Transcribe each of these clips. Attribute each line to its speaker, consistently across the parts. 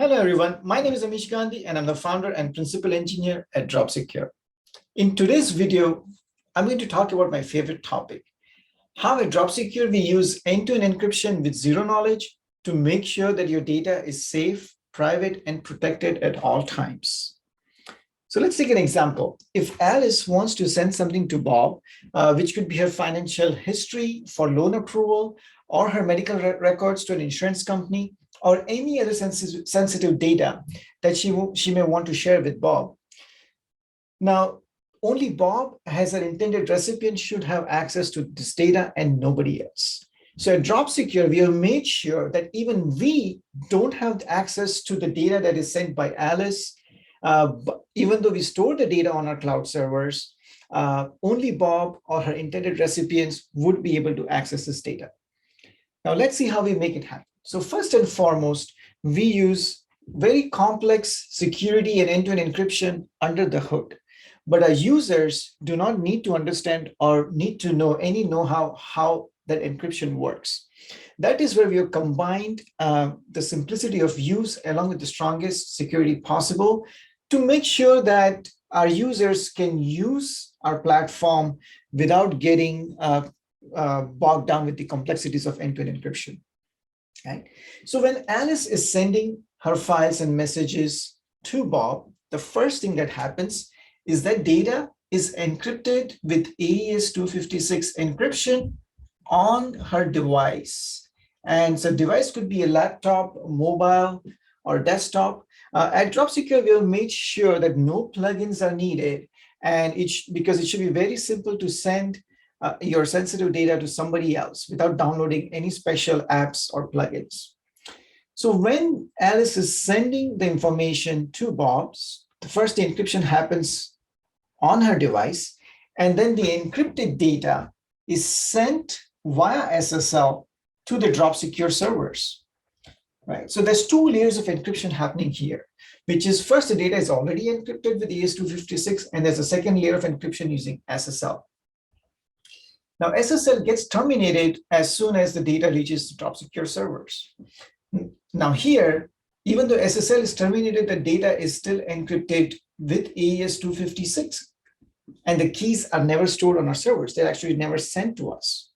Speaker 1: Hello, everyone. My name is Amish Gandhi, and I'm the founder and principal engineer at DropSecure. In today's video, I'm going to talk about my favorite topic, how at DropSecure we use end-to-end encryption with zero knowledge to make sure that your data is safe, private, and protected at all times. So let's take an example. If Alice wants to send something to Bob, which could be her financial history for loan approval or her medical records to an insurance company, or any other sensitive data that she may want to share with Bob. Now, only Bob as an intended recipient should have access to this data and nobody else. So at DropSecure, we have made sure that even we don't have access to the data that is sent by Alice. Even though we store the data on our cloud servers, only Bob or her intended recipients would be able to access this data. Now, let's see how we make it happen. So first and foremost, we use very complex security and end-to-end encryption under the hood. But our users do not need to understand or need to know any know-how how that encryption works. That is where we have combined the simplicity of use along with the strongest security possible to make sure that our users can use our platform without getting bogged down with the complexities of end-to-end encryption. Right? So when Alice is sending her files and messages to Bob, the first thing that happens is that data is encrypted with AES 256 encryption on her device. And so device could be a laptop, mobile, or desktop. At DropSecure, we have made sure that no plugins are needed, and because it should be very simple to send your sensitive data to somebody else without downloading any special apps or plugins. So when Alice is sending the information to Bob's, the first the encryption happens on her device, and then the encrypted data is sent via SSL to the DropSecure servers. Right? So there's two layers of encryption happening here, which is first the data is already encrypted with AES-256, and there's a second layer of encryption using SSL. Now, SSL gets terminated as soon as the data reaches the DropSecure servers. Now here, even though SSL is terminated, the data is still encrypted with AES-256, and the keys are never stored on our servers. They're actually never sent to us.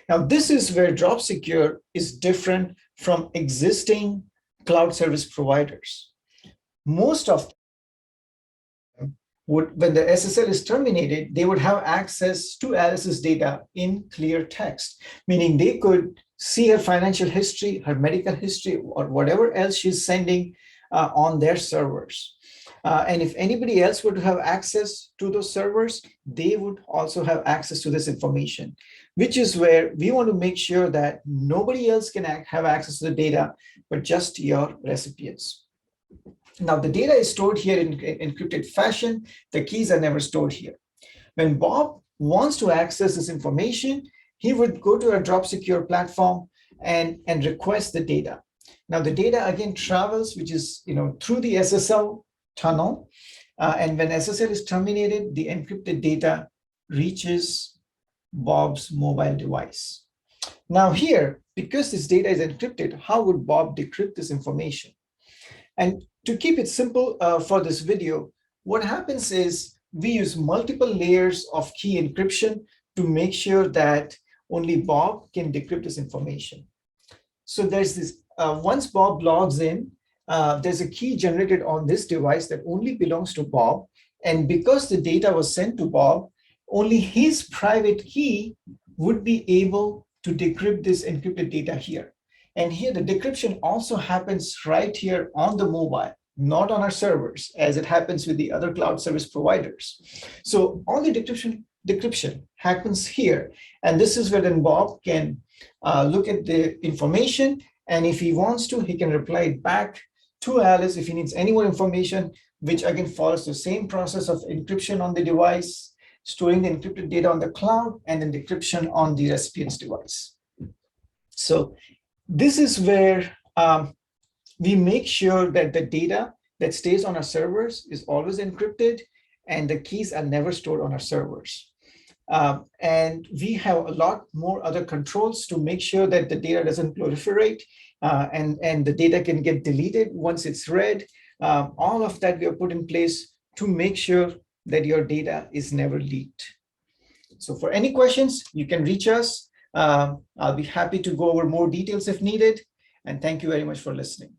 Speaker 1: Now, this is where DropSecure is different from existing cloud service providers. Most of them would, when the SSL is terminated, they would have access to Alice's data in clear text, meaning they could see her financial history, her medical history, or whatever else she's sending on their servers. And if anybody else would have access to those servers, they would also have access to this information, which is where we want to make sure that nobody else can have access to the data, but just your recipients. Now, the data is stored here in encrypted fashion. The keys are never stored here. When Bob wants to access this information, he would go to a DropSecure platform and request the data. Now, the data again travels, which is through the SSL tunnel. And when SSL is terminated, the encrypted data reaches Bob's mobile device. Now here, because this data is encrypted, how would Bob decrypt this information? And to keep it simple for this video, what happens is we use multiple layers of key encryption to make sure that only Bob can decrypt this information. So there's this, once Bob logs in, there's a key generated on this device that only belongs to Bob. And because the data was sent to Bob, only his private key would be able to decrypt this encrypted data here. And here the decryption also happens right here on the mobile, not on our servers, as it happens with the other cloud service providers. So all the decryption happens here. And this is where then Bob can look at the information. And if he wants to, he can reply it back to Alice if he needs any more information, which again follows the same process of encryption on the device, storing the encrypted data on the cloud, and then decryption on the recipient's device. So this is where we make sure that the data that stays on our servers is always encrypted and the keys are never stored on our servers. And we have a lot more other controls to make sure that the data doesn't proliferate and the data can get deleted once it's read. All of that we have put in place to make sure that your data is never leaked. So for any questions, you can reach us. I'll be happy to go over more details if needed. And thank you very much for listening.